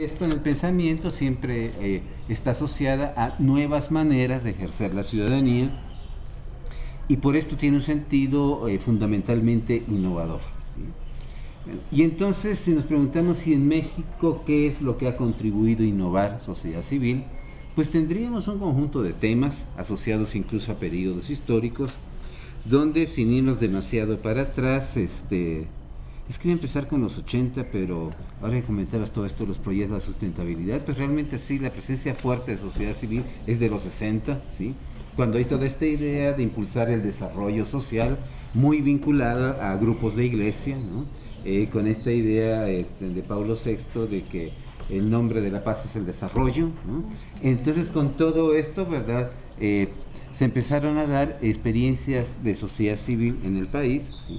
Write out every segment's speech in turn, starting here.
Esto en el pensamiento siempre está asociada a nuevas maneras de ejercer la ciudadanía y por esto tiene un sentido fundamentalmente innovador, ¿sí? Y entonces, si nos preguntamos si en México qué es lo que ha contribuido a innovar sociedad civil, pues tendríamos un conjunto de temas asociados incluso a periodos históricos, donde sin irnos demasiado para atrás, es que voy a empezar con los 80, pero ahora que comentabas todo esto, los proyectos de sustentabilidad, pues realmente sí, la presencia fuerte de sociedad civil es de los 60, ¿sí? Cuando hay toda esta idea de impulsar el desarrollo social, muy vinculada a grupos de iglesia, ¿no? Con esta idea de Pablo VI de que el nombre de la paz es el desarrollo, ¿no? Entonces, con todo esto, ¿verdad? Se empezaron a dar experiencias de sociedad civil en el país, ¿sí?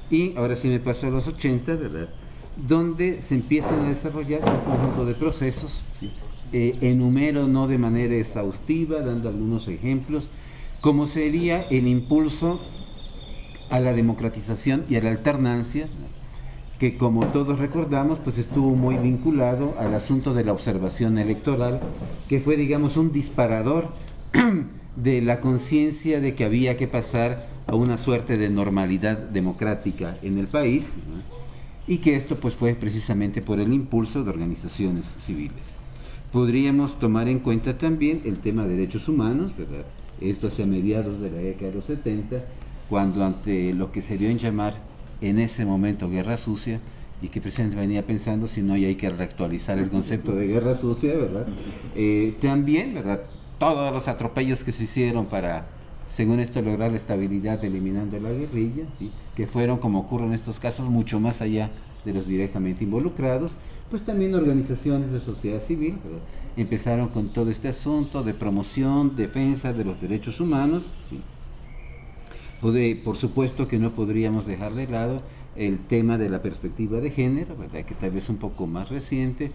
Y ahora sí me paso a los 80, ¿verdad? Donde se empiezan a desarrollar un conjunto de procesos, ¿sí? Enumero no de manera exhaustiva, dando algunos ejemplos, como sería el impulso a la democratización y a la alternancia, que como todos recordamos, pues estuvo muy vinculado al asunto de la observación electoral, que fue, digamos, un disparador de la conciencia de que había que pasar a una suerte de normalidad democrática en el país, ¿no? Y que esto pues fue precisamente por el impulso de organizaciones civiles. Podríamos tomar en cuenta también el tema de derechos humanos, ¿verdad? Esto hacia mediados de la década de los 70, cuando ante lo que se dio en llamar en ese momento guerra sucia, y que precisamente venía pensando si no hay que reactualizar el concepto de guerra sucia, ¿verdad? También, ¿verdad? Todos los atropellos que se hicieron para, según esto, lograr la estabilidad eliminando la guerrilla, ¿sí? Que fueron, como ocurre en estos casos, mucho más allá de los directamente involucrados. Pues también organizaciones de sociedad civil, ¿verdad? Empezaron con todo este asunto de promoción, defensa de los derechos humanos, ¿sí? Por supuesto que no podríamos dejar de lado el tema de la perspectiva de género, ¿verdad? Que tal vez un poco más reciente.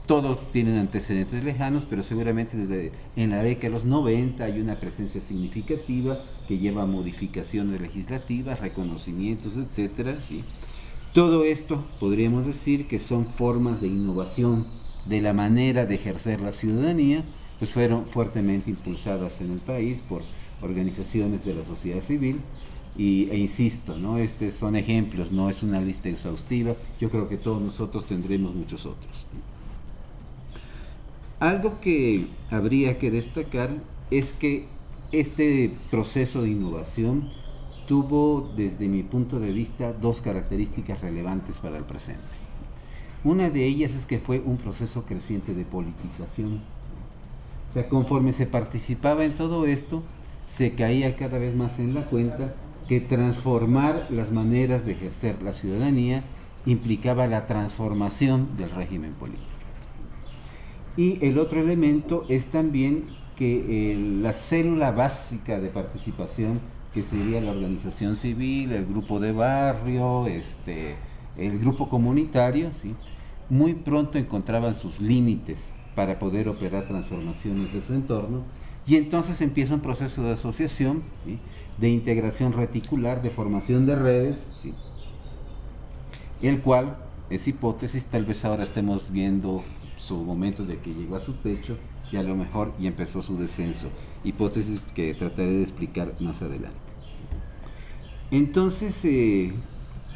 Todos tienen antecedentes lejanos, pero seguramente desde en la década de los 90 hay una presencia significativa que lleva a modificaciones legislativas, reconocimientos, etcétera, ¿sí? Todo esto podríamos decir que son formas de innovación de la manera de ejercer la ciudadanía, pues fueron fuertemente impulsadas en el país por organizaciones de la sociedad civil e insisto, ¿no? Son ejemplos, no es una lista exhaustiva, yo creo que todos nosotros tendremos muchos otros. Algo que habría que destacar es que este proceso de innovación tuvo, desde mi punto de vista, dos características relevantes para el presente. Una de ellas es que fue un proceso creciente de politización. O sea, conforme se participaba en todo esto, se caía cada vez más en la cuenta que transformar las maneras de ejercer la ciudadanía implicaba la transformación del régimen político. Y el otro elemento es también que la célula básica de participación, que sería la organización civil, el grupo de barrio, el grupo comunitario, ¿sí? Muy pronto encontraban sus límites para poder operar transformaciones de su entorno, y entonces empieza un proceso de asociación, ¿sí? De integración reticular, de formación de redes, ¿sí? El cual es hipótesis, tal vez ahora estemos viendo su momento de que llegó a su techo y a lo mejor ya empezó su descenso, hipótesis que trataré de explicar más adelante. Entonces,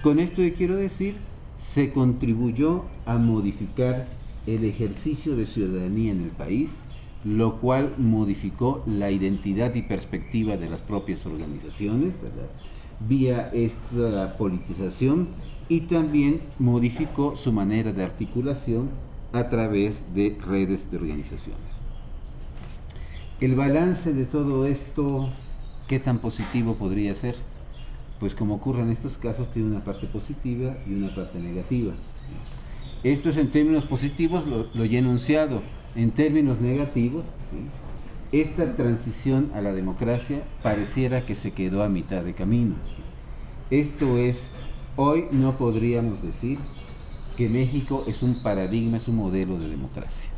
con esto que quiero decir, se contribuyó a modificar el ejercicio de ciudadanía en el país, lo cual modificó la identidad y perspectiva de las propias organizaciones, ¿verdad? Vía esta politización, y también modificó su manera de articulación a través de redes de organizaciones. El balance de todo esto, ¿qué tan positivo podría ser? Pues como ocurre en estos casos, tiene una parte positiva y una parte negativa. Esto es en términos positivos lo ya enunciado. En términos negativos, ¿sí? Esta transición a la democracia pareciera que se quedó a mitad de camino. Esto es, hoy no podríamos decir que México es un paradigma, es un modelo de democracia.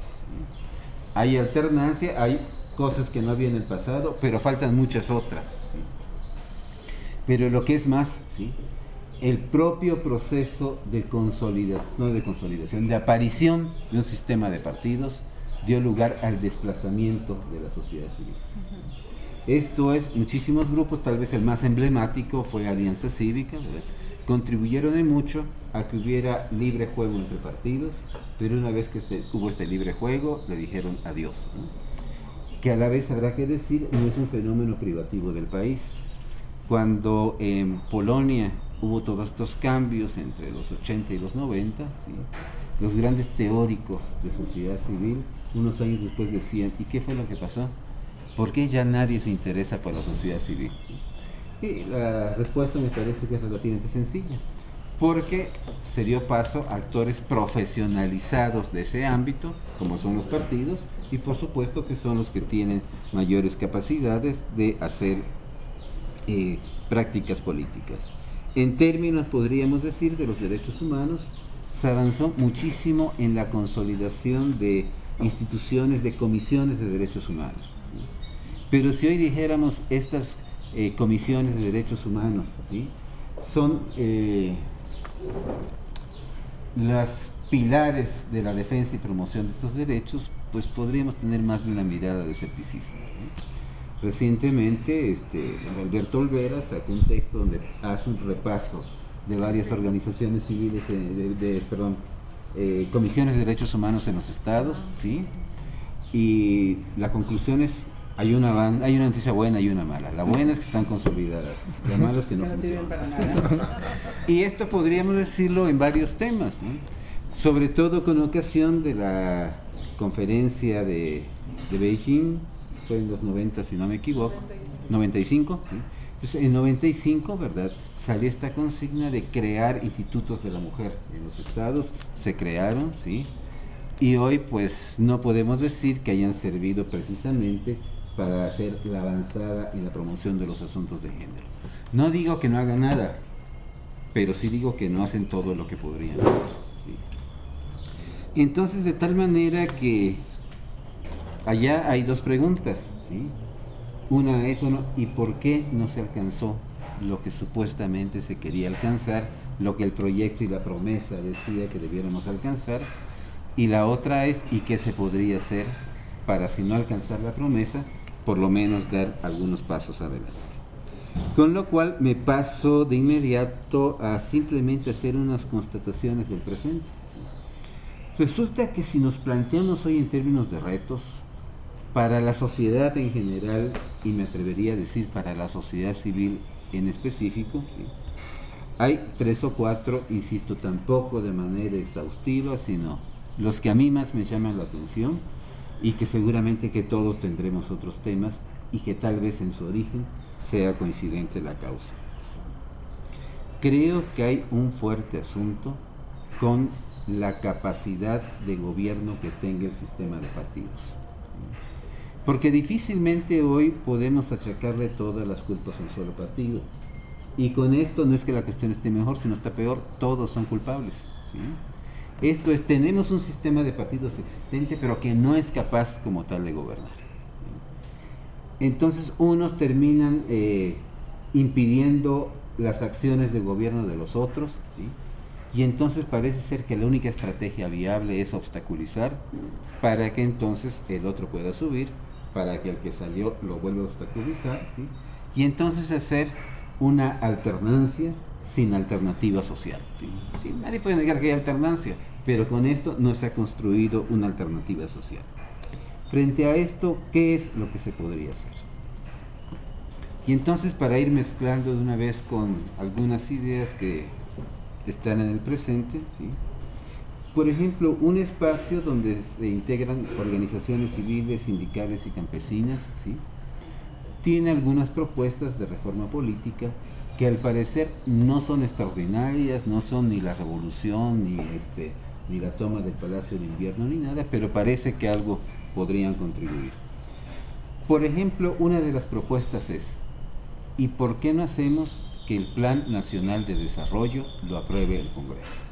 Hay alternancia, hay cosas que no había en el pasado, pero faltan muchas otras, ¿sí? Pero lo que es más, ¿sí? el propio proceso de consolidación, no de consolidación, de aparición de un sistema de partidos dio lugar al desplazamiento de la sociedad civil. Esto es, muchísimos grupos, tal vez el más emblemático fue Alianza Cívica, ¿verdad? Contribuyeron en mucho a que hubiera libre juego entre partidos, pero una vez que hubo este libre juego, le dijeron adiós, ¿no? Que a la vez habrá que decir, no es un fenómeno privativo del país. Cuando en Polonia hubo todos estos cambios entre los 80 y los 90, ¿sí? Los grandes teóricos de sociedad civil, unos años después decían, ¿y qué fue lo que pasó? ¿Por qué ya nadie se interesa por la sociedad civil? Y la respuesta me parece que es relativamente sencilla, porque se dio paso a actores profesionalizados de ese ámbito, como son los partidos, y por supuesto que son los que tienen mayores capacidades de hacer prácticas políticas. En términos, podríamos decir, de los derechos humanos, se avanzó muchísimo en la consolidación de instituciones, de comisiones de derechos humanos, ¿sí? Pero si hoy dijéramos estas comisiones de derechos humanos, ¿sí? Son las pilares de la defensa y promoción de estos derechos, pues podríamos tener más de una mirada de escepticismo, ¿no? Recientemente, Alberto Olvera sacó un texto donde hace un repaso de varias organizaciones civiles, comisiones de derechos humanos en los estados, ¿sí? Y la conclusión es, hay una noticia buena y una mala. La buena es que están consolidadas, la mala es que no funcionan. Y esto podríamos decirlo en varios temas, ¿no? Sobre todo con ocasión de la conferencia de Beijing, fue en los 90 si no me equivoco, 95, ¿sí? Entonces en 95, ¿verdad?, salió esta consigna de crear institutos de la mujer en los estados, se crearon, ¿sí? Y hoy pues no podemos decir que hayan servido precisamente para hacer la avanzada en la promoción de los asuntos de género. No digo que no hagan nada, pero sí digo que no hacen todo lo que podrían hacer, ¿sí? Entonces, de tal manera que allá hay dos preguntas, ¿sí? Una es, bueno, ¿y por qué no se alcanzó lo que supuestamente se quería alcanzar, lo que el proyecto y la promesa decía que debiéramos alcanzar? Y la otra es, ¿y qué se podría hacer para, si no alcanzar la promesa, por lo menos dar algunos pasos adelante? Con lo cual me paso de inmediato a simplemente hacer unas constataciones del presente. Resulta que si nos planteamos hoy en términos de retos, para la sociedad en general, y me atrevería a decir para la sociedad civil en específico, ¿sí?, hay 3 o 4, insisto, tampoco de manera exhaustiva, sino los que a mí más me llaman la atención, y que seguramente que todos tendremos otros temas, y que tal vez en su origen sea coincidente la causa. Creo que hay un fuerte asunto con la capacidad de gobierno que tenga el sistema de partidos, porque difícilmente hoy podemos achacarle todas las culpas a un solo partido, y con esto no es que la cuestión esté mejor, sino está peor, todos son culpables, ¿sí? Esto es, tenemos un sistema de partidos existente, pero que no es capaz como tal de gobernar. Entonces unos terminan impidiendo las acciones de gobierno de los otros, ¿sí? Y entonces parece ser que la única estrategia viable es obstaculizar para que entonces el otro pueda subir, para que el que salió lo vuelva a obstaculizar, ¿sí? Y entonces hacer una alternancia sin alternativa social, ¿sí? Sí, nadie puede negar que hay alternancia, pero con esto no se ha construido una alternativa social. Frente a esto, ¿qué es lo que se podría hacer? Y entonces, para ir mezclando de una vez con algunas ideas que están en el presente, ¿sí? Por ejemplo, un espacio donde se integran organizaciones civiles, sindicales y campesinas, ¿sí?, tiene algunas propuestas de reforma política que al parecer no son extraordinarias, no son ni la revolución, ni la toma del Palacio de Invierno, ni nada, pero parece que algo podrían contribuir. Por ejemplo, una de las propuestas es, ¿y por qué no hacemos que el Plan Nacional de Desarrollo lo apruebe el Congreso?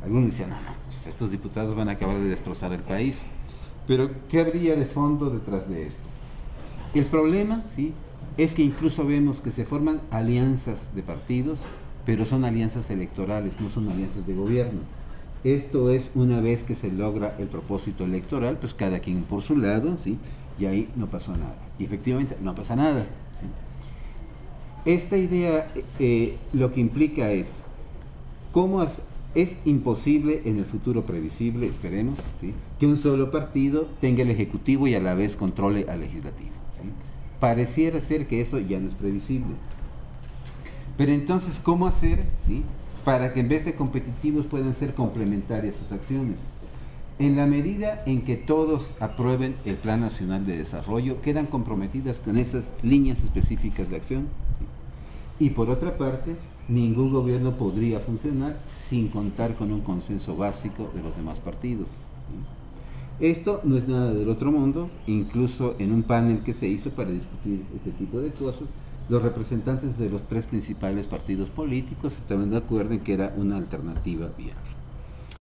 Algunos decían, no, pues estos diputados van a acabar de destrozar el país. Pero, ¿qué habría de fondo detrás de esto? El problema, ¿sí?, es que incluso vemos que se forman alianzas de partidos, pero son alianzas electorales, no son alianzas de gobierno. Esto es una vez que se logra el propósito electoral, pues cada quien por su lado, ¿sí? Y ahí no pasó nada. Y efectivamente no pasa nada, ¿sí? Esta idea lo que implica es cómo es imposible en el futuro previsible, esperemos, ¿sí?, que un solo partido tenga el ejecutivo y a la vez controle al legislativo, ¿sí? Pareciera ser que eso ya no es previsible. Pero entonces, ¿cómo hacer, ¿sí?, para que en vez de competitivos puedan ser complementarias sus acciones? En la medida en que todos aprueben el Plan Nacional de Desarrollo, quedan comprometidas con esas líneas específicas de acción, ¿sí? Y por otra parte, ningún gobierno podría funcionar sin contar con un consenso básico de los demás partidos, ¿sí? Esto no es nada del otro mundo. Incluso en un panel que se hizo para discutir este tipo de cosas, los representantes de los tres principales partidos políticos estaban de acuerdo en que era una alternativa viable.